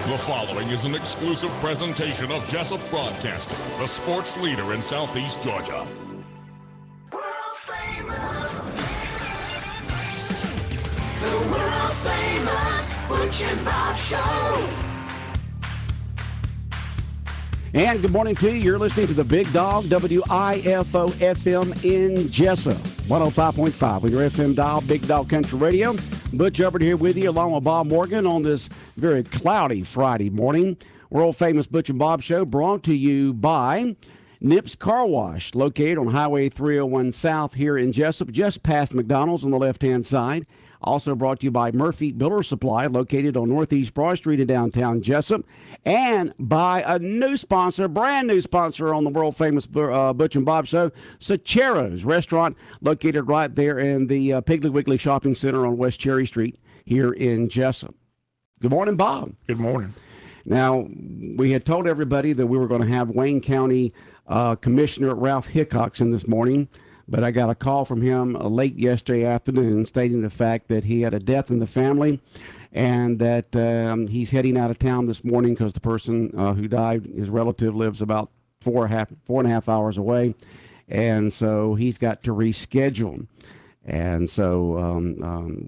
The following is an exclusive presentation of Jesup Broadcasting, the sports leader in Southeast Georgia. World famous. The world famous Butch and Bob Show. And good morning to you. You're listening to the Big Dog, WIFO FM in Jesup, 105.5 on your FM dial, Big Dog Country Radio. Butch over here with you, along with Bob Morgan, on this very cloudy Friday morning. World famous Butch and Bob Show, brought to you by Nips Car Wash, located on Highway 301 South here in Jesup, just past McDonald's on the left-hand side. Also brought to you by Murphy Builder Supply, located on Northeast Broad Street in downtown Jesup. And by a new sponsor, brand new sponsor on the world-famous Butch and Bob Show, Sachero's Restaurant, located right there in the Piggly Wiggly Shopping Center on West Cherry Street here in Jesup. Good morning, Bob. Good morning. Now, we had told everybody that we were going to have Wayne County Commissioner Ralph Hickox in this morning, but I got a call from him late yesterday afternoon stating the fact that he had a death in the family and that he's heading out of town this morning because the person who died, his relative, lives about four and a half hours away, and so he's got to reschedule. And so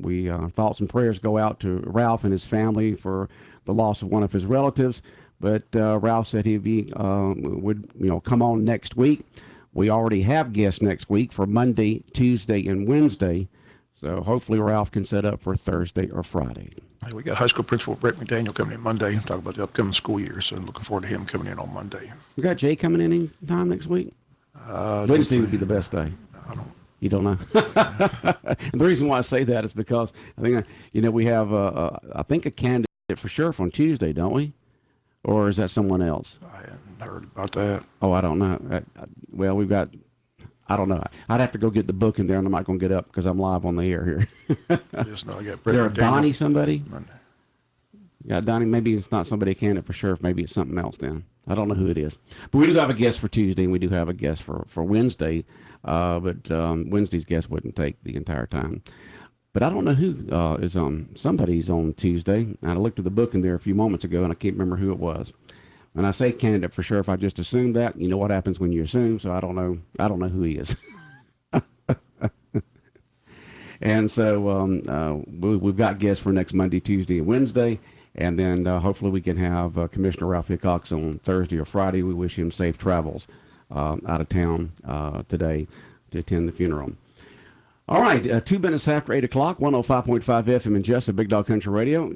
we thoughts and prayers go out to Ralph and his family for the loss of one of his relatives, but Ralph said he'd be would come on next week. We already have guests next week for Monday, Tuesday, and Wednesday. So hopefully Ralph can set up for Thursday or Friday. Hey, we got high school principal Brett McDaniel coming in Monday. Talk about the upcoming school year. So I'm looking forward to him coming in on Monday. We got Jay coming in any time next week? Wednesday would be the best day. You don't know. And the reason why I say that is because I think we have I think a candidate for sheriff on Tuesday, don't we? Or is that someone else? I hadn't heard about that. Oh, I don't know. Well, we've got, I don't know. I'd have to go get the book in there, and I'm not going to get up because I'm live on the air here. I just know I got Brett There, McDaniel. Donnie, somebody? Monday. Yeah, Donnie, maybe it's not somebody a candidate for sheriff. Maybe it's something else then. I don't know who it is. But we do have a guest for Tuesday, and we do have a guest for Wednesday. But Wednesday's guest wouldn't take the entire time. But I don't know who is on. Somebody's on Tuesday. And I looked at the book in there a few moments ago, and I can't remember who it was. When I say candidate for sheriff, I just assume that. You know what happens when you assume, so I don't know. I don't know who he is. And so we've got guests for next Monday, Tuesday, and Wednesday. And then hopefully we can have Commissioner Ralph Hickox on Thursday or Friday. We wish him safe travels out of town today to attend the funeral. All right, 2 minutes after 8 o'clock, 105.5 FM in Jesup, Big Dog Country Radio.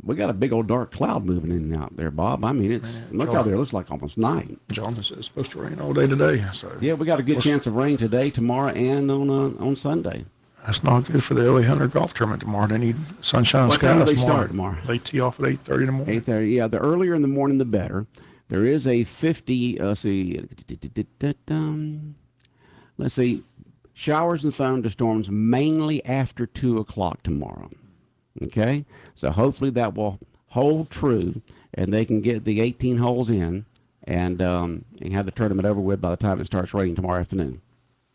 We got a big old dark cloud moving in and out there, Bob. I mean, look out there. It looks like almost night. Jonathan said it's supposed to rain all day today. So yeah, we got a good chance of rain today, tomorrow, and on Sunday. That's not good for the LA Hunter golf tournament tomorrow. They need sunshine What time skies do they tomorrow. start tomorrow? They tee off at 8:30 in the morning. 8:30. Yeah, the earlier in the morning, the better. There is a 50. Let's see. Showers and thunderstorms mainly after 2 o'clock tomorrow. Okay? So hopefully that will hold true, and they can get the 18 holes in and have the tournament over with by the time it starts raining tomorrow afternoon.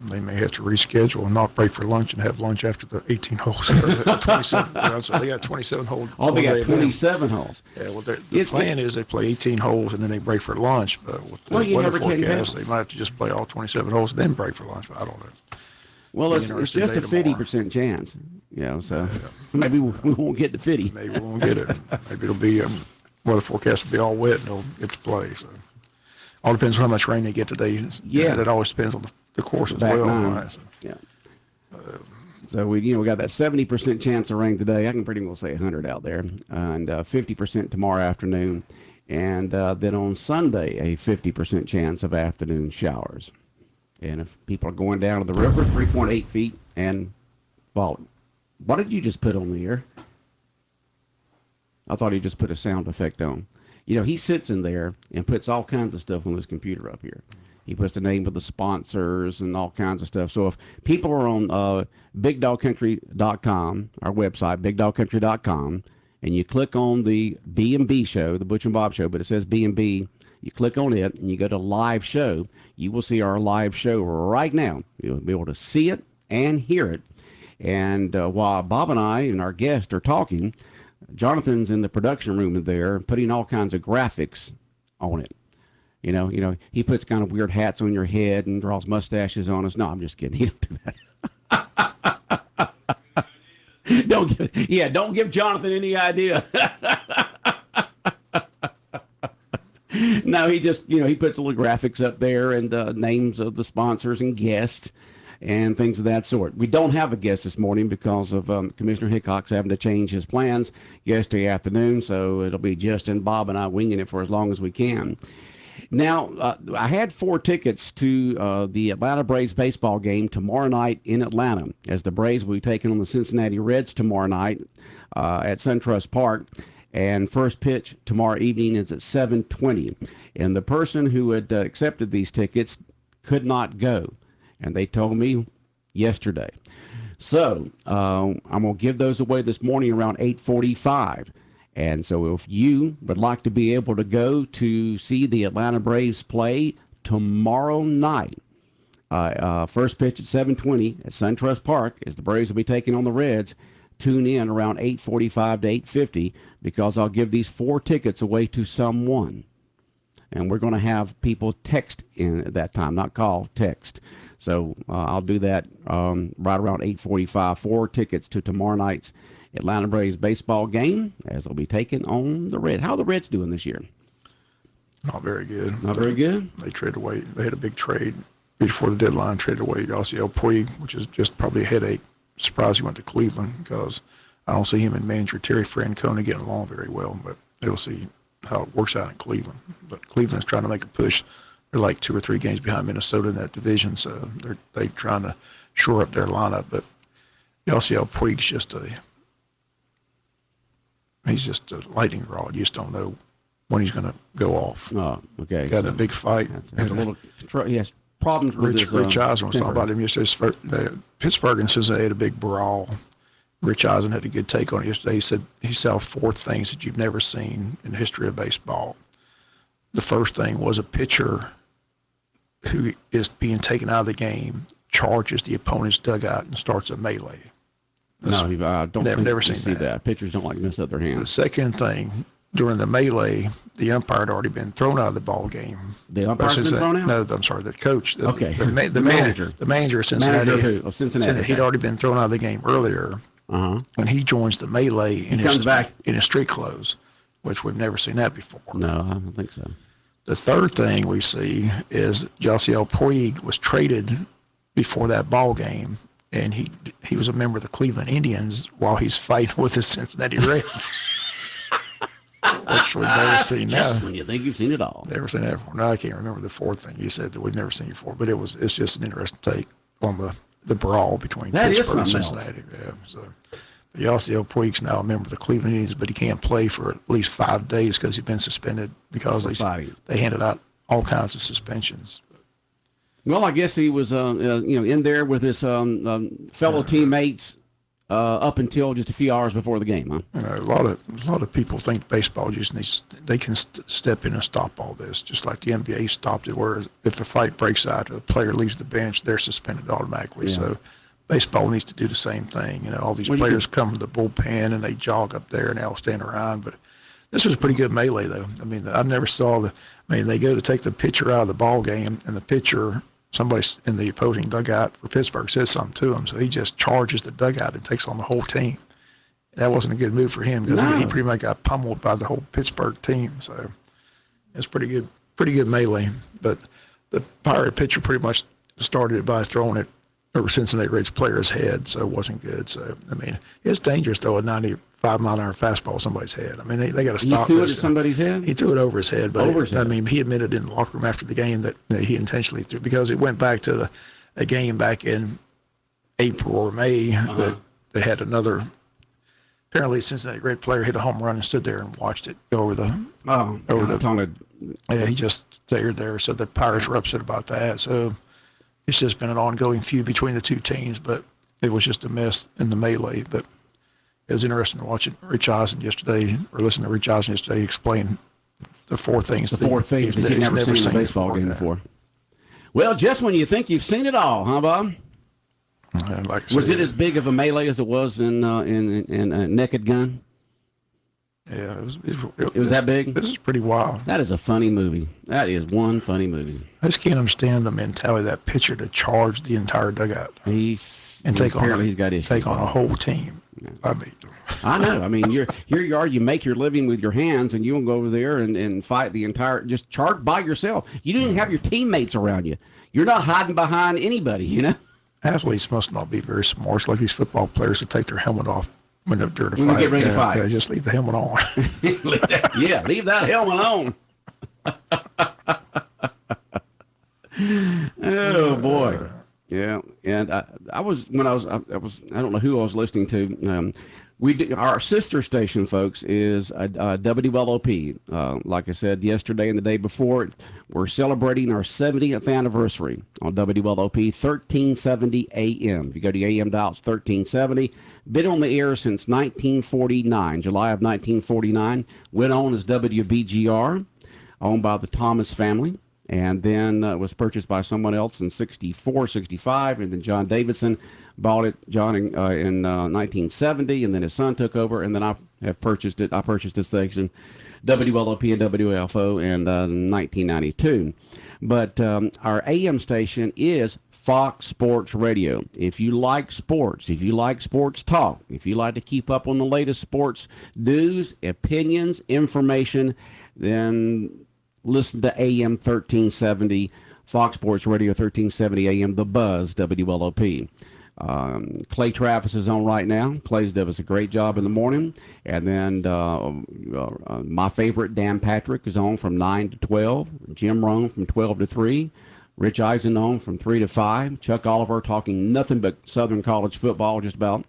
They may have to reschedule and not break for lunch and have lunch after the 18 holes. 27. So they got 27 holes. Oh, they got 27 holes. Yeah, well, the plan is they play 18 holes and then they break for lunch. But with the weather forecast, they might have to just play all 27 holes and then break for lunch. But I don't know. Well, it's just a 50% chance, so maybe we won't get to 50. Maybe we won't get it. Maybe it'll be, weather forecast will be all wet and they'll get to play. So all depends on how much rain they get today. Yeah. That always depends on the course as Back well. nine. Right, so. Yeah. So we got that 70% chance of rain today. I can pretty well say 100 out there, and 50% tomorrow afternoon, and then on Sunday a 50% chance of afternoon showers. And if people are going down to the river, 3.8 feet, and well, what did you just put on the air? I thought he just put a sound effect on. He sits in there and puts all kinds of stuff on his computer up here. He puts the name of the sponsors and all kinds of stuff. So if people are on BigDogCountry.com, our website, BigDogCountry.com, and you click on the B&B show, the Butch and Bob Show, but it says B&B, you click on it and you go to live show, you will see our live show right now. You'll be able to see it and hear it. And while Bob and I and our guest are talking, Jonathan's in the production room there putting all kinds of graphics on it. You know, he puts kind of weird hats on your head and draws mustaches on us. No, I'm just kidding. He don't do that. Don't give Jonathan any idea. No, he just, he puts little graphics up there and names of the sponsors and guests and things of that sort. We don't have a guest this morning because of Commissioner Hickok's having to change his plans yesterday afternoon, so it'll be Justin, Bob, and I winging it for as long as we can. Now, I had 4 tickets to the Atlanta Braves baseball game tomorrow night in Atlanta, as the Braves will be taking on the Cincinnati Reds tomorrow night at SunTrust Park. And first pitch tomorrow evening is at 7:20. And the person who had accepted these tickets could not go. And they told me yesterday. So I'm going to give those away this morning around 8:45. And so if you would like to be able to go to see the Atlanta Braves play tomorrow night, first pitch at 7:20 at SunTrust Park, as the Braves will be taking on the Reds, tune in around 8:45 to 8:50 because I'll give these 4 tickets away to someone. And we're going to have people text in at that time, not call, text. So I'll do that right around 8:45. 4 tickets to tomorrow night's Atlanta Braves baseball game as they'll be taking on the Reds. How are the Reds doing this year? Not very good. Not very good? They traded away. They had a big trade before the deadline, traded away Yasiel Puig, which is just probably a headache. Surprised he went to Cleveland because I don't see him and manager Terry Francona getting along very well, but we'll see how it works out in Cleveland. But Cleveland's trying to make a push. They're like 2 or 3 games behind Minnesota in that division, so they're trying to shore up their lineup. But Yasiel Puig's just a lightning rod. You just don't know when he's going to go off. Oh, okay. Got a big fight. That's a little. He has problems with his. Rich Eisen was talking about him yesterday. Pittsburgh and Cincinnati had a big brawl. Rich Eisen had a good take on it yesterday. He said he saw 4 things that you've never seen in the history of baseball. The first thing was a pitcher who is being taken out of the game charges the opponent's dugout and starts a melee. No, I don't never seen see that. Pitchers don't like to mess up their hands. The second thing, during the melee, the umpire had already been thrown out of the ball game. The umpire's been thrown out? No, I'm sorry, the coach. Okay. The manager. The manager of Cincinnati. Manager who? Of Cincinnati. He'd already been thrown out of the game earlier. Uh-huh. And he joins the melee in comes back in his street clothes, which we've never seen that before. No, I don't think so. The third thing we see is Yasiel Puig was traded before that ball game, and he was a member of the Cleveland Indians while he's fighting with the Cincinnati Reds. Which we've never seen now. Just when you think you've seen it all. Never seen that before. No, I can't remember the 4th thing you said that we've never seen before, but it's just an interesting take on the brawl between Pittsburgh and Cincinnati. Yeah, so Yasiel Puig's now a member of the Cleveland Indians, but he can't play for at least 5 days because he's been suspended because they handed out all kinds of suspensions. Well, I guess he was in there with his fellow teammates up until just a few hours before the game, huh? A lot of people think baseball just they can step in and stop all this, just like the NBA stopped it. Whereas if the fight breaks out, a player leaves the bench, they're suspended automatically. Yeah. So baseball needs to do the same thing. All these players come from the bullpen and they jog up there and they all stand around. But this was a pretty good melee, though. I mean, I never saw they go to take the pitcher out of the ball game, and the pitcher, somebody in the opposing dugout for Pittsburgh says something to him, so he just charges the dugout and takes on the whole team. That wasn't a good move for him because he pretty much got pummeled by the whole Pittsburgh team. So it's pretty good melee. But the Pirate pitcher pretty much started it by throwing it over Cincinnati Reds player's head, so it wasn't good. So, I mean, it's dangerous, though, a 95-mile-an-hour fastball at somebody's head. I mean, they got to stop this. He threw it at somebody's head? He threw it over his head. But I mean, he admitted in the locker room after the game that he intentionally threw, because it went back to a game back in April or May that they had another. Apparently, a Cincinnati Red player hit a home run and stood there and watched it go over the. Yeah, he just stayed there. So the Pirates were upset about that. So it's just been an ongoing feud between the 2 teams, but it was just a mess in the melee. But it was interesting to watch Rich Eisen yesterday, or listen to Rich Eisen yesterday explain the 4 things. The 4 things that you've never seen in a baseball game before. Well, just when you think you've seen it all, huh, Bob? Like was it as big of a melee as it was in Naked Gun? Yeah, It was that big? This is pretty wild. That is a funny movie. That is one funny movie. I just can't understand the mentality of that pitcher to charge the entire dugout and take on a whole team. Yeah. I know. I mean, here you are. You make your living with your hands, and you will go over there and fight the entire. Just charge by yourself. You don't even have your teammates around you. You're not hiding behind anybody. You know. Athletes must not be very smart. It's like these football players that take their helmet off when they're to fight. When they get ready to fight. Yeah, just leave the helmet on. Yeah, leave that helmet on. Oh boy. Yeah, and I don't know who I was listening to. Our sister station, folks, is WLOP. Like I said yesterday and the day before, we're celebrating our 70th anniversary on WLOP, 1370 AM. If you go to AM dial, it's 1370. Been on the air since 1949, July of 1949. Went on as WBGR, owned by the Thomas family. And then was purchased by someone else in 64, 65, and then John Davidson bought it, in 1970, and then his son took over, and then I have purchased it. I purchased this station, WLOP and WFO, in 1992. But our AM station is Fox Sports Radio. If you like sports, if you like sports talk, if you like to keep up on the latest sports news, opinions, information, then listen to AM 1370, Fox Sports Radio 1370 AM, The Buzz, WLOP. Clay Travis is on right now. Clay does a great job in the morning. And then my favorite, Dan Patrick, is on from 9 to 12. Jim Rohn from 12 to 3. Rich Eisen on from 3 to 5. Chuck Oliver talking nothing but Southern College football just about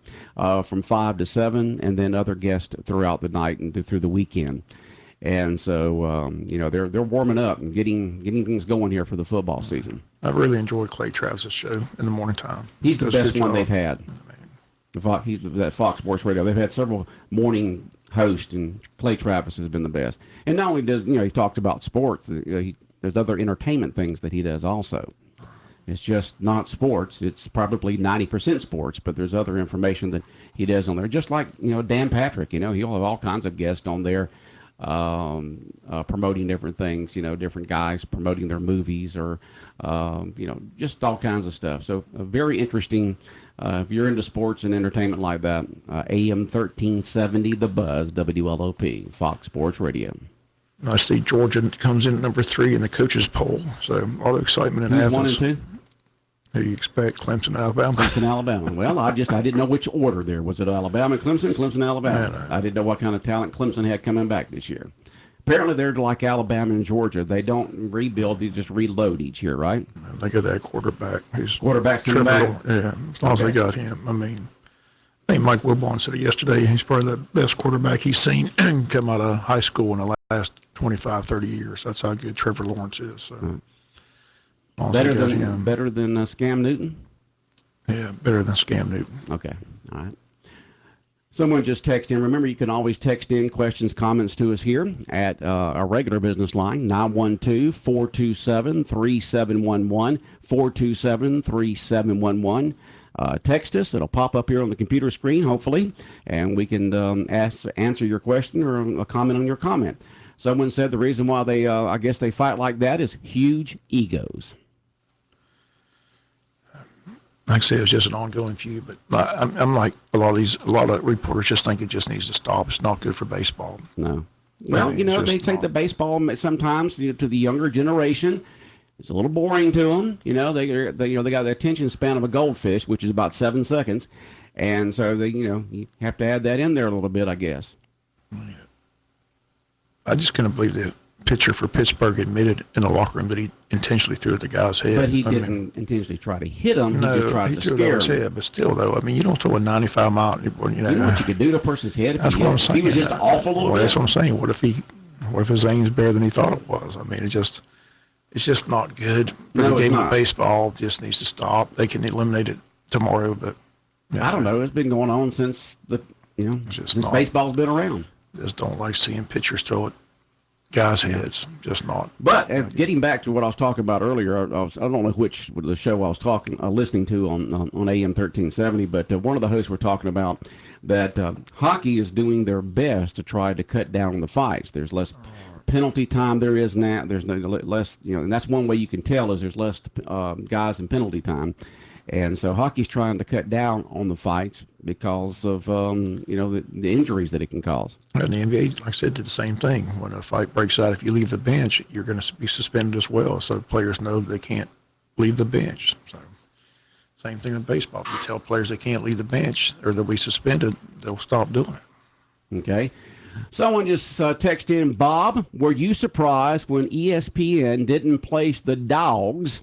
from 5 to 7. And then other guests throughout the night and through the weekend. And so, they're warming up and getting things going here for the football season. I really enjoyed Clay Travis's show in the morning time. He's the best one they've had. He's that Fox Sports Radio. They've had several morning hosts, and Clay Travis has been the best. And not only does he talks about sports, there's other entertainment things that he does also. It's just not sports. It's probably 90% sports, but there's other information that he does on there. Just like Dan Patrick. He'll have all kinds of guests on there. Promoting different things, different guys promoting their movies or, just all kinds of stuff. So very interesting. If you're into sports and entertainment like that, AM 1370, The Buzz, WLOP, Fox Sports Radio. I see Georgia comes in at number 3 in the coaches poll. So a lot of excitement in Athens. 1 and 2? Who do you expect? Clemson, Alabama? Clemson, Alabama. Well, I didn't know which order there. Was it Alabama, Clemson, Clemson, Alabama? I didn't know what kind of talent Clemson had coming back this year. Apparently, they're like Alabama and Georgia. They don't rebuild; they just reload each year, right? They got that quarterback. Quarterback's coming back? Yeah, as long as they got him. I think Mike Wilbon said it yesterday. He's probably the best quarterback he's seen come out of high school in the last 25, 30 years. That's how good Trevor Lawrence is. So. Better than Scam Newton? Yeah, better than Scam Newton. Okay, all right. Someone just texted in. Remember, you can always text in questions, comments to us here at our regular business line, 912-427-3711, 427-3711. Text us. It'll pop up here on the computer screen, hopefully, and we can answer your question or a comment on your comment. Someone said the reason why they, I guess they fight like that is huge egos. Like I say, it's just an ongoing feud, but I'm like a lot of reporters just think it just needs to stop. It's not good for baseball. No. Well, they say the baseball sometimes to the younger generation, it's a little boring to them. They got the attention span of a goldfish, which is about 7 seconds, and so you have to add that in there a little bit, I guess. I just couldn't believe the pitcher for Pittsburgh admitted in the locker room that he intentionally threw at the guy's head. But he didn't intentionally try to hit him. No, he just tried to scare him. Head, but still, though, you don't throw a 95-mile. You know what you could do to a person's head if that's what I'm saying. He was just off a little bit. That's what I'm saying. What if his aim's better than he thought it was? It's just not good for the game of baseball. It just needs to stop. They can eliminate it tomorrow, but I don't know. It's been going on since since baseball's been around. Just don't like seeing pitchers throw it guys' heads. Just not. But getting back to what I was talking about earlier, I don't know which the show I was listening to on AM 1370, but one of the hosts were talking about that hockey is doing their best to try to cut down on the fights. There's less penalty time there is now. There's no less, and that's one way you can tell is there's less guys in penalty time. And so hockey's trying to cut down on the fights because of, the injuries that it can cause. And the NBA, like I said, did the same thing. When a fight breaks out, if you leave the bench, you're going to be suspended as well. So players know they can't leave the bench. So same thing in baseball. If you tell players they can't leave the bench or they'll be suspended, they'll stop doing it. Okay. Someone just texted in, Bob, were you surprised when ESPN didn't place the Dogs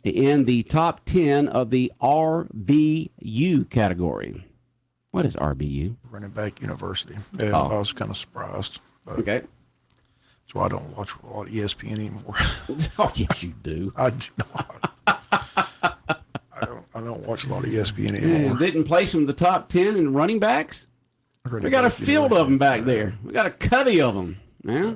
in the top 10 of the RBU category? What is RBU? Running Back University. Yeah, I was kind of surprised. Okay. That's why I don't watch a lot of ESPN anymore. Oh, yes, you do. I do not. I don't watch a lot of ESPN anymore. Didn't place them in the top 10 in running backs? We got a field of them back there. We got a covey of them. Yeah.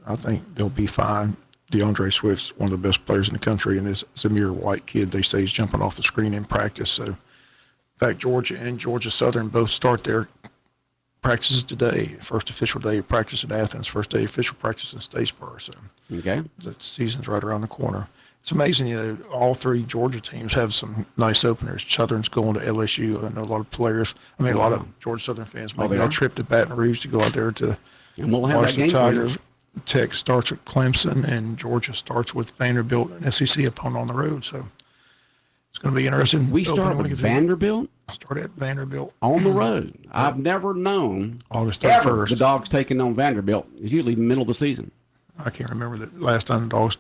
I think they'll be fine. DeAndre Swift's one of the best players in the country, and this Zamir White kid, they say he's jumping off the screen in practice. So, in fact, Georgia and Georgia Southern both start their practices today. First official day of practice in Athens, first day of official practice in Statesboro. So, okay, the season's right around the corner. It's amazing, all three Georgia teams have some nice openers. Southern's going to LSU. I know a lot of players. a lot of Georgia Southern fans making that trip to Baton Rouge to go out there to watch the Tigers. Tech starts at Clemson, and Georgia starts with Vanderbilt, an SEC opponent on the road. So it's going to be interesting. We start with Vanderbilt? Start at Vanderbilt. On the road. I've never known August ever 31st. the Dogs taking on Vanderbilt. It's usually the middle of the season. I can't remember the last time the Dogs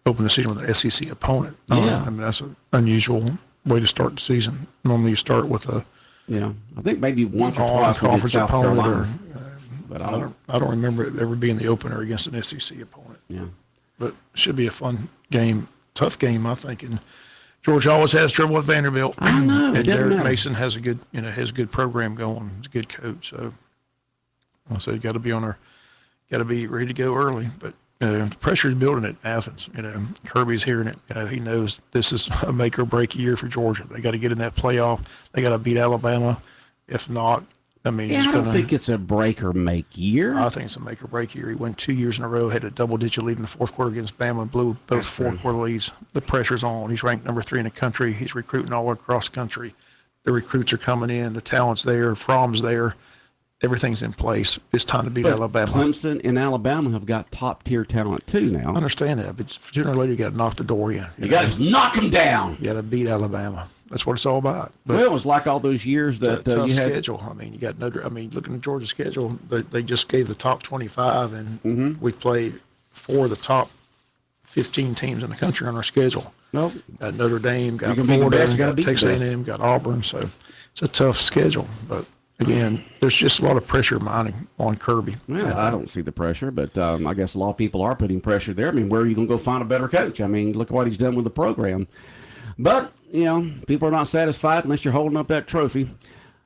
opened the season with an SEC opponent. Yeah. That's an unusual way to start the season. Normally you start with a I think maybe once or twice conference South opponent. Carolina. But I don't remember it ever being the opener against an SEC opponent. Yeah. But it should be a fun game, tough game, I think. And Georgia always has trouble with Vanderbilt. I know. And Derek Mason has a good program going. He's a good coach. So you got to be ready to go early. But the pressure is building at Athens. Kirby's hearing it. He knows this is a make or break year for Georgia. They got to get in that playoff. They got to beat Alabama. If not, I don't think it's a break or make year. I think it's a make or break year. He went 2 years in a row, had a double-digit lead in the fourth quarter against Bama, and blew both fourth-quarter leads. The pressure's on. He's ranked number 3 in the country. He's recruiting all across the country. The recruits are coming in. The talent's there. Fromm's there. Everything's in place. It's time to beat Alabama. Clemson and Alabama have got top-tier talent, too, now. I understand that, but sooner or later you got to knock the door in. You got to knock them down. You got to beat Alabama. That's what it's all about. But it was like all those years that you had. schedule. You got looking at Georgia's schedule, they just gave the top 25, and we play 4 of the top 15 teams in the country on our schedule. Nope. Got Notre Dame, got Florida, got Texas A&M, got Auburn. So it's a tough schedule. But again, there's just a lot of pressure mounting on Kirby. Well, I don't see the pressure, but I guess a lot of people are putting pressure there. Where are you going to go find a better coach? Look at what he's done with the program. But, people are not satisfied unless you're holding up that trophy.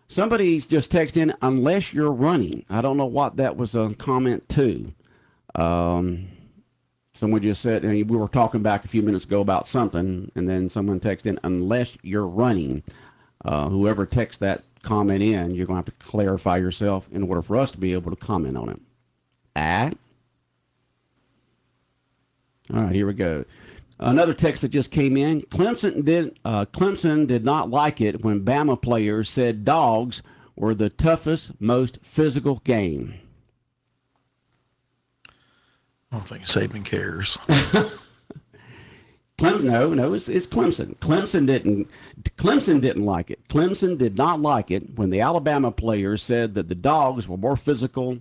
Somebody's just texted in, unless you're running. I don't know what that was a comment to. Someone just said, and we were talking back a few minutes ago about something, and then someone texted in, unless you're running. Whoever texts that comment in, you're going to have to clarify yourself in order for us to be able to comment on it. All right, here we go. Another text that just came in. Clemson did not like it when Bama players said Dogs were the toughest, most physical game. I don't think Saban cares. No, it's Clemson. Clemson didn't like it. Clemson did not like it when the Alabama players said that the Dogs were more physical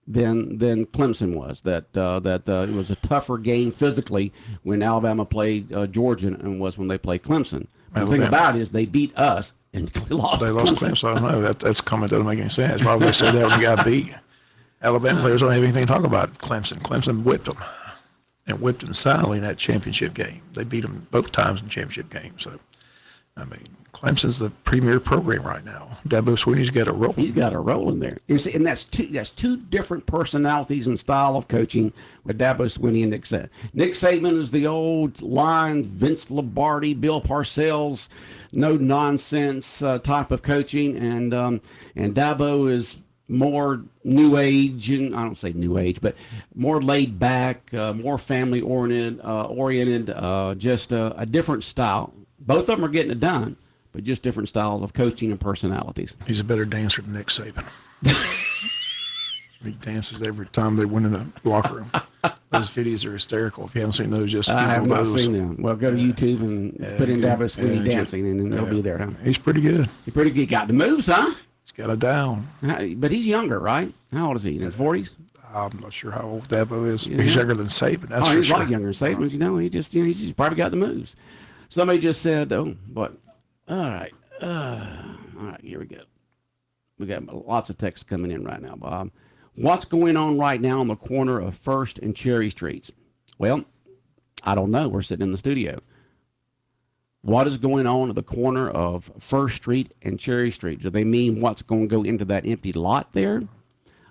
than Clemson was. That it was a tougher game physically when Alabama played Georgia and was when they played Clemson. The thing about it is they beat us and lost. They lost Clemson. I don't know. That's a comment that doesn't make any sense. Why would they say that when they got beat? Alabama players don't have anything to talk about Clemson. Clemson whipped them, and whipped them soundly in that championship game. They beat them both times in the championship game. So I mean, Clemson's the premier program right now. Dabo Swinney's got a roll. He's got a roll in there. And that's two different personalities and style of coaching with Dabo Swinney and Nick Saban. Nick Saban is the old line, Vince Lombardi, Bill Parcells, no-nonsense type of coaching. And Dabo is more new age, and I don't say new age, but more laid back, more family oriented, just a different style. Both of them are getting it done, but just different styles of coaching and personalities. He's a better dancer than Nick Saban. He dances every time they win in the locker room. Those videos are hysterical. If you haven't seen those, just I have not seen them. Well, go to YouTube and put in Dabo Swinney dancing, and they'll be there. Huh? He's pretty good. He's pretty good. Got the moves, huh? He's got it down. But he's younger, right? How old is he? In his 40s? I'm not sure how old Dabo is. Yeah. He's younger than Saban. That's for he's sure. A lot younger than Saban. You know, he's probably got the moves. Somebody just said, "Oh, what? All right, here we go. We got lots of texts coming in right now, Bob. What's going on right now on the corner of First and Cherry Streets? Well, I don't know. We're sitting in the studio. What is going on at the corner of First Street and Cherry Street? Do they mean what's going to go into that empty lot there?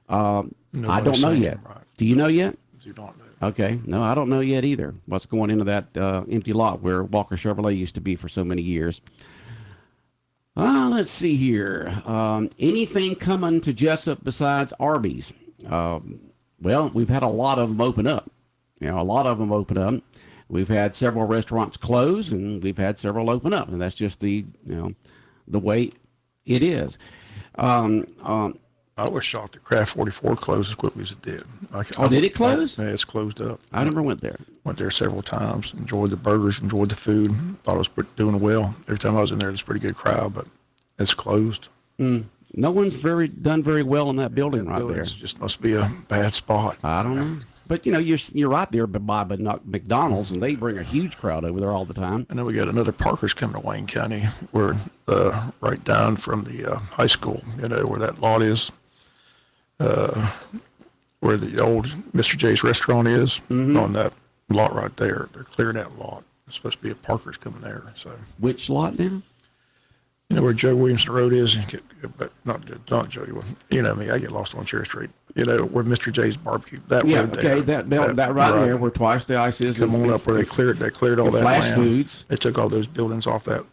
I don't know yet. Right. Do you know yet? You don't know. Okay. No, I don't know yet either. What's going into that empty lot where Walker Chevrolet used to be for so many years. Let's see here. Anything coming to Jesup besides Arby's? Well, we've had a lot of them open up. A lot of them open up. We've had several restaurants close, and we've had several open up, and that's just the way it is. I was shocked that Craft 44 closed as quickly as it did. Did it close? Yeah, it's closed up. I never went there. Went there several times. Enjoyed the burgers. Enjoyed the food. Thought it was doing well. Every time I was in there, it was a pretty good crowd, but it's closed. No one's done very well in that building there. It just must be a bad spot. I don't know. But, you're right there by McDonald's, and they bring a huge crowd over there all the time. And then we got another Parker's coming to Wayne County. We're right down from the high school, where that lot is. Where the old Mr. J's restaurant is, on that lot right there. They're clearing that lot. It's supposed to be a Parker's coming there. So which lot now? Where Joe Williamson Road is, but not Joey. You know me, I get lost on Cherry Street. Where Mr. J's barbecue. That road okay, there. that right there where Twice the Ice is. Come on up where they cleared all that Flash land. Foods. They took all those buildings off that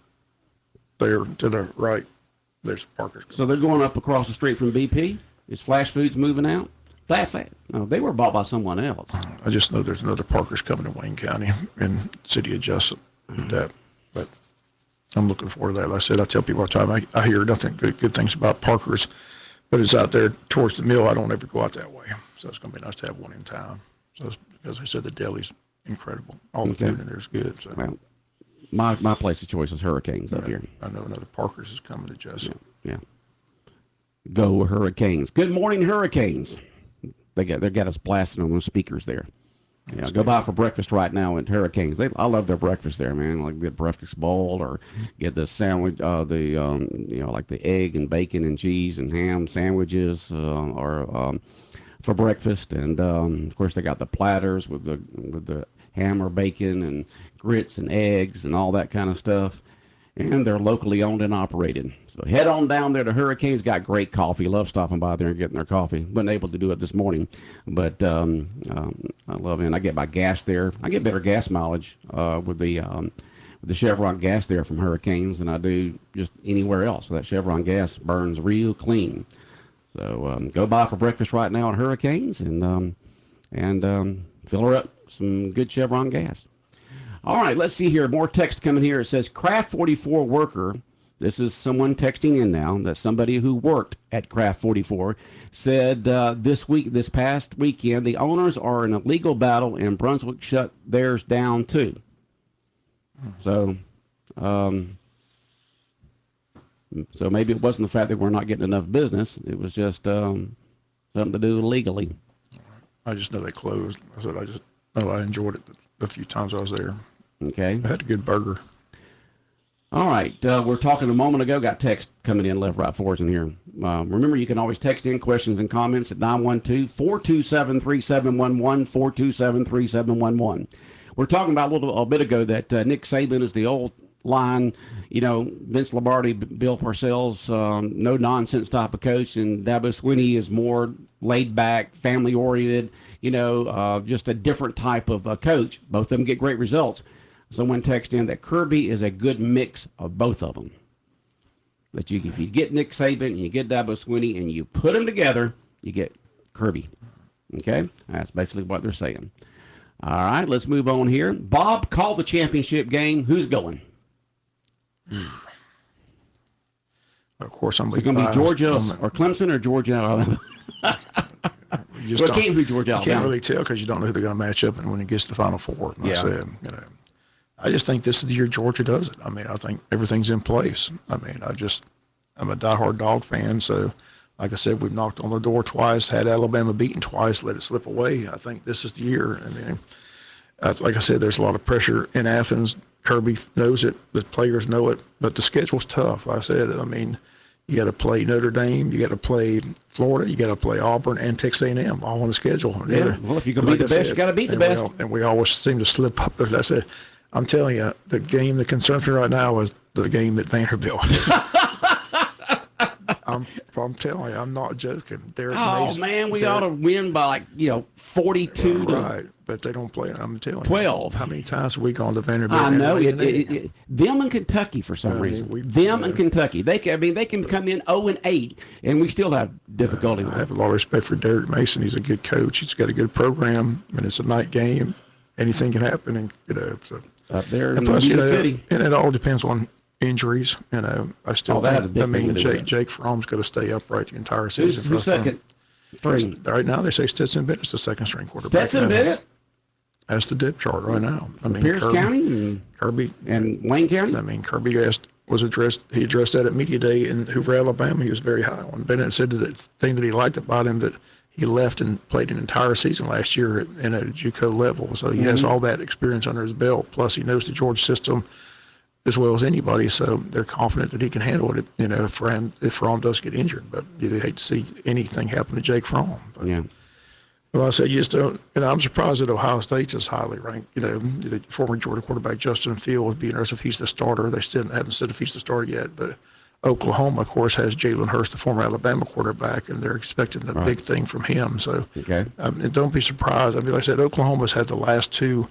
there to the right. There's Parker's. So they're going up across the street from BP? Is Flash Foods moving out? No, they were bought by someone else. I just know there's another Parker's coming to Wayne County in the city of Jesup. But I'm looking forward to that. Like I said, I tell people all the time, I hear nothing good things about Parker's, but it's out there towards the mill. I don't ever go out that way. So it's going to be nice to have one in town. So as I said, the deli's incredible. All the food in there is good. So. Well, my place of choice is Hurricanes up here. I know another Parker's is coming to Jesup. Yeah. Go Hurricanes. Good morning, Hurricanes. They got us blasting on those speakers there. Go by for breakfast right now at Hurricanes. I love their breakfast there, man. Like get breakfast bowl or get the sandwich, like the egg and bacon and cheese and ham sandwiches, or for breakfast. And of course they got the platters with the ham or bacon and grits and eggs and all that kind of stuff. And they're locally owned and operated. So head on down there to Hurricanes. Got great coffee. Love stopping by there and getting their coffee. Wasn't able to do it this morning, but I love it. And I get my gas there. I get better gas mileage with the Chevron gas there from Hurricanes than I do just anywhere else. So that Chevron gas burns real clean. So go by for breakfast right now at Hurricanes and fill her up some good Chevron gas. All right, let's see here. More text coming here. It says, Craft 44 worker, this is someone texting in now, that's somebody who worked at Craft 44, said this past weekend, the owners are in a legal battle and Brunswick shut theirs down too. So maybe it wasn't the fact that we're not getting enough business. It was just something to do legally. I just know they closed. I enjoyed it a few times I was there. Okay. I had a good burger. All right. We're talking a moment ago. Got text coming in left, right, for us in here. Remember, you can always text in questions and comments at 912-427-3711, 427-3711. We're talking about a bit ago that Nick Saban is the old line, Vince Lombardi, Bill Parcells, no nonsense type of coach, and Dabo Swinney is more laid back, family oriented, just a different type of coach. Both of them get great results. Someone texted in that Kirby is a good mix of both of them. But if you get Nick Saban and you get Dabo Swinney and you put them together, you get Kirby. Okay? That's basically what they're saying. All right, let's move on here. Bob, call the championship game. Who's going? Of course, I'm going to be Georgia or Clemson or Georgia, Alabama? It can't be Georgia, Alabama. You can't really tell because you don't know who they're going to match up and when it gets to the Final Four. And I just think this is the year Georgia does it. I mean, I think everything's in place. I mean, I'm a diehard Dog fan, so like I said, we've knocked on the door twice, had Alabama beaten twice, let it slip away. I think this is the year. I mean, like I said, there's a lot of pressure in Athens. Kirby knows it. The players know it. But the schedule's tough. Like I said, I mean, you got to play Notre Dame, you got to play Florida, you got to play Auburn and Texas A&M all on the schedule. Yeah. Well, if you can beat the best, you got to beat the best. And we always seem to slip up. As I said, I'm telling you, the game that concerns me right now is the game at Vanderbilt. I'm telling you, I'm not joking. Man, we ought to win by 42 to right, but they don't play. I'm telling 12. You. How many times have we gone to Vanderbilt? I know them and Kentucky for some reason. And Kentucky, they can come in 0-8, and we still have difficulty. I have a lot of respect for Derek Mason. He's a good coach. He's got a good program, and it's a night game. Anything can happen, and so up there in New York City, and it all depends on injuries. I still think. Jake Fromm's going to stay upright the entire season. Who's second string? Right now, they say Stetson Bennett's the second string quarterback. Stetson Bennett? That's the depth chart right now. I mean, Pierce County and Kirby and Wayne County. I mean, Kirby was addressed. He addressed that at media day in Hoover, Alabama. He was very high on Bennett. Said that the thing that he liked about him that he left and played an entire season last year at a JUCO level. So he has all that experience under his belt. Plus, he knows the Georgia system as well as anybody. So they're confident that he can handle it. If Fromm does get injured, but you'd hate to see anything happen to Jake Fromm. But, yeah. Well, I said you just don't. I'm surprised that Ohio State's is highly ranked. The former Georgia quarterback Justin Fields would be interested if he's the starter. They still haven't said if he's the starter yet, but Oklahoma, of course, has Jalen Hurst, the former Alabama quarterback, and they're expecting a big thing from him. So, and don't be surprised. I mean, like I said, Oklahoma's had the last two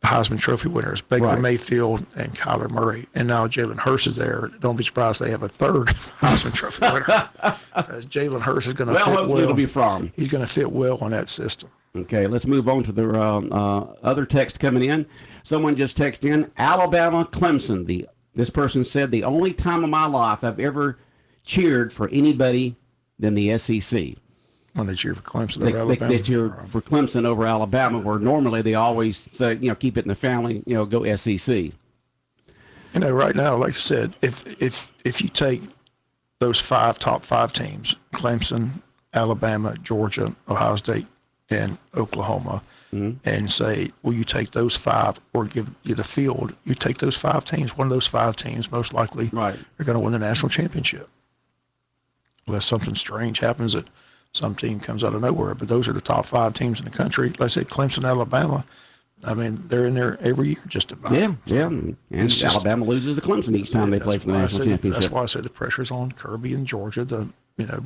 Heisman Trophy winners, Baker Mayfield and Kyler Murray, and now Jalen Hurst is there. Don't be surprised they have a third Heisman Trophy winner. As Jalen Hurst is going to fit well. Hopefully it'll be Fromm. He's going to fit well on that system. Okay, let's move on to the other text coming in. Someone just texted in, Alabama, Clemson. This person said, the only time in my life I've ever cheered for anybody than the SEC. When they cheer for Clemson over Alabama. They cheer for Clemson over Alabama, where normally they always say, keep it in the family, go SEC. Right now, like I said, if you take those top five teams, Clemson, Alabama, Georgia, Ohio State, and Oklahoma, and say, will you take those five or give you the field? You take those five teams, one of those five teams most likely are going to win the national championship. Unless something strange happens that some team comes out of nowhere. But those are the top five teams in the country. Like I said, Clemson, Alabama, I mean, they're in there every year just about. Yeah. And Alabama loses to Clemson each time they play for the national championship. That's why I said the pressure's on Kirby and Georgia to,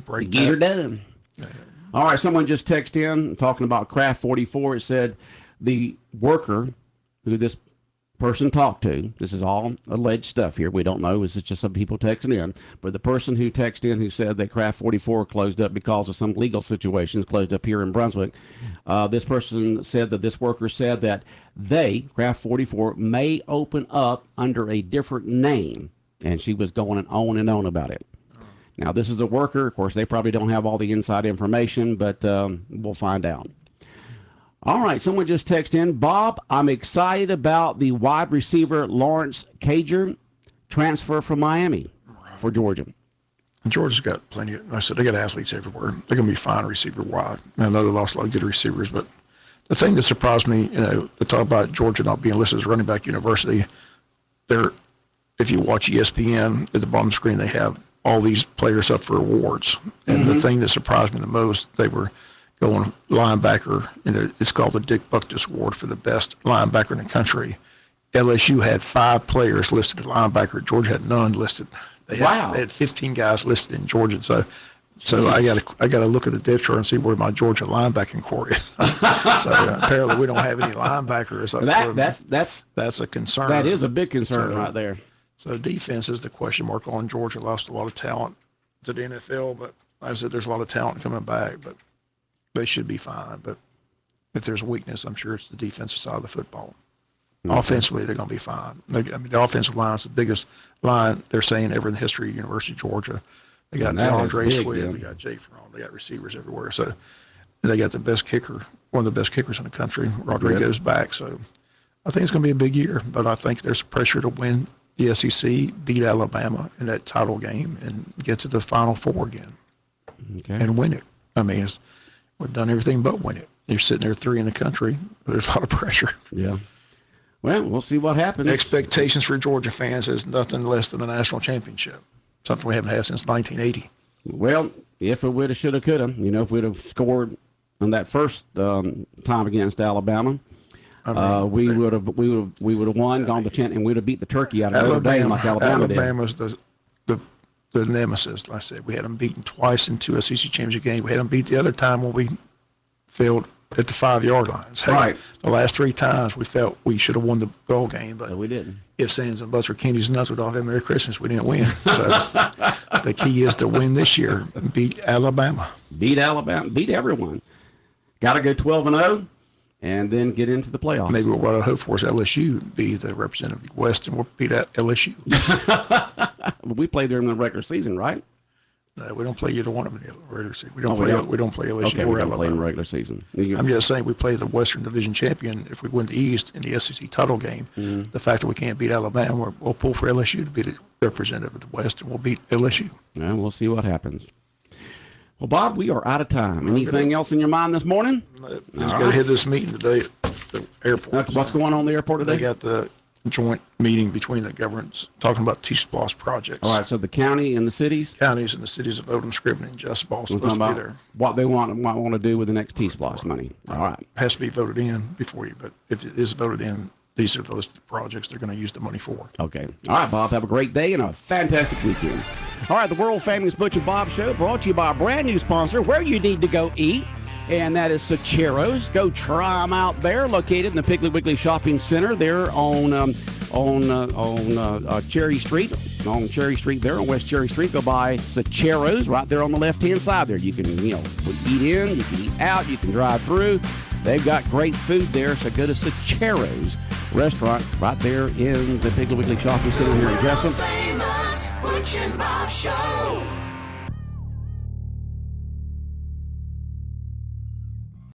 break get her done. Yeah. All right, someone just texted in talking about Kraft 44. It said the worker who this person talked to, this is all alleged stuff here. We don't know. This is just some people texting in. But the person who texted in who said that Kraft 44 closed up because of some legal situations, closed up here in Brunswick, this person said that this worker said that Kraft 44, may open up under a different name. And she was going on and on about it. Now, this is a worker. Of course, they probably don't have all the inside information, but we'll find out. All right, someone just texted in. Bob, I'm excited about the wide receiver Lawrence Cager transfer from Miami for Georgia. Georgia's got plenty of, I said, they got athletes everywhere. They're going to be fine receiver wide. I know they lost a lot of good receivers, but the thing that surprised me, to talk about Georgia not being listed as running back university, if you watch ESPN, at the bottom of the screen, they have all these players up for awards. And the thing that surprised me the most, they were going linebacker, it's called the Dick Butkus Award for the best linebacker in the country. LSU had 5 players listed at linebacker. Georgia had none listed. They had 15 guys listed in Georgia. So I gotta look at the depth chart and see where my Georgia linebacking core is. So apparently we don't have any linebackers. That's a concern. That is a big concern right there. So defense is the question mark on. Georgia lost a lot of talent to the NFL, but like I said, there's a lot of talent coming back, but they should be fine. But if there's a weakness, I'm sure it's the defensive side of the football. Offensively, they're going to be fine. The offensive line is the biggest line they're saying ever in the history of University of Georgia. They got DeAndre Swift, they got Jay Ferrone, they got receivers everywhere. So they got the best kicker, one of the best kickers in the country. Rodrigo's back. So I think it's going to be a big year, but I think there's pressure to win the SEC, beat Alabama in that title game, and get to the Final Four again and win it. I mean, we've done everything but win it. You're sitting there 3 in the country, but there's a lot of pressure. Yeah. Well, we'll see what happens. Expectations for Georgia fans is nothing less than a national championship, something we haven't had since 1980. Well, if it would have, should have, could have, if we'd have scored on that first time against Alabama, we would have won, gone to 10, and we'd have beat the turkey out of Notre Dame like Alabama did. Alabama's the nemesis. Like I said, we had them beaten twice in 2 SEC championship games. We had them beat the other time when we failed at the 5-yard line. So right. The last 3 times we felt we should have won the ball game, but we didn't. If Sands and Buster Kennedy's nuts would all have Merry Christmas, we didn't win. So the key is to win this year and beat Alabama. Beat Alabama. Beat everyone. Got to go 12-0 and then get into the playoffs. Maybe what I hope for is LSU be the representative of the West and we'll beat LSU. We played there in the regular season, right? No, we don't play either one of them in the regular season. We don't play LSU okay, or we don't Alabama. play in the regular season. I'm just saying we play the Western Division champion. If we win the East in the SEC title game, the fact that we can't beat Alabama, we'll pull for LSU to be the representative of the West, and we'll beat LSU. Yeah, we'll see what happens. Well, Bob, we are out of time. Anything else in your mind this morning? Just got to hit this meeting today at the airport. What's going on at the airport today? They got the joint meeting between the governments talking about T-SPLOS projects. All right, so the county and the cities? Counties and the cities of Odom, Scribner, and Jesup all supposed to be there. What they might want to do with the next T-SPLOS money. All right. It has to be voted in before you, but if it is voted in, these are the list of projects they're going to use the money for. Okay. All right, Bob, have a great day and a fantastic weekend. All right, the world famous Butch and Bob Show brought to you by a brand new sponsor, Where You Need to Go Eat, and that is Sacheros. Go try them out there, located in the Piggly Wiggly Shopping Center there on Cherry Street. On Cherry Street there, on West Cherry Street, go by Sacheros right there on the left-hand side there. You can, eat in, you can eat out, you can drive through. They've got great food there, so go to Sacheros restaurant right there in the Piggly Wiggly Shopping Center here in Jesup. Famous Butch and Bob Show.